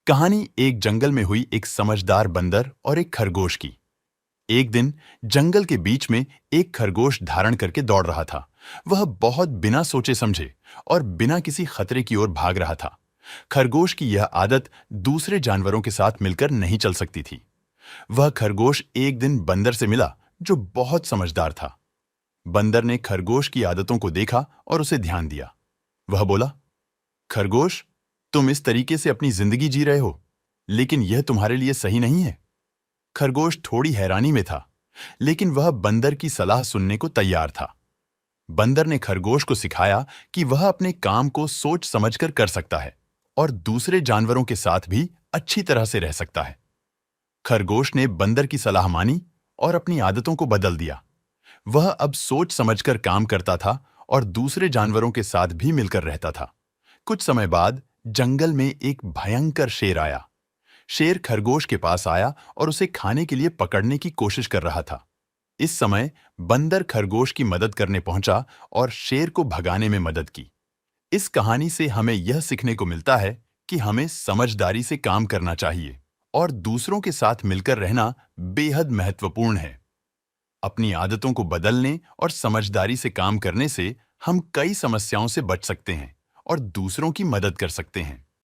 कहानी एक जंगल में हुई एक समझदार बंदर और एक खरगोश की। एक दिन जंगल के बीच में एक खरगोश धारण करके दौड़ रहा था। वह बहुत बिना सोचे समझे और बिना किसी खतरे की ओर भाग रहा था। खरगोश की यह आदत दूसरे जानवरों के साथ मिलकर नहीं चल सकती थी। वह खरगोश एक दिन बंदर से मिला जो बहुत समझदार था। बंदर ने खरगोश की आदतों को देखा और उसे ध्यान दिया। वह बोला, खरगोश, तुम इस तरीके से अपनी जिंदगी जी रहे हो, लेकिन यह तुम्हारे लिए सही नहीं है। खरगोश थोड़ी हैरानी में था, लेकिन वह बंदर की सलाह सुनने को तैयार था। बंदर ने खरगोश को सिखाया कि वह अपने काम को सोच समझकर कर सकता है और दूसरे जानवरों के साथ भी अच्छी तरह से रह सकता है। खरगोश ने बंदर की सलाह मानी और अपनी आदतों को बदल दिया। वह अब सोच समझकर काम करता था और दूसरे जानवरों के साथ भी मिलकर रहता था। कुछ समय बाद जंगल में एक भयंकर शेर आया। शेर खरगोश के पास आया और उसे खाने के लिए पकड़ने की कोशिश कर रहा था। इस समय बंदर खरगोश की मदद करने पहुंचा और शेर को भगाने में मदद की। इस कहानी से हमें यह सीखने को मिलता है कि हमें समझदारी से काम करना चाहिए और दूसरों के साथ मिलकर रहना बेहद महत्वपूर्ण है। अपनी आदतों को बदलने और समझदारी से काम करने से हम कई समस्याओं से बच सकते हैं और दूसरों की मदद कर सकते हैं।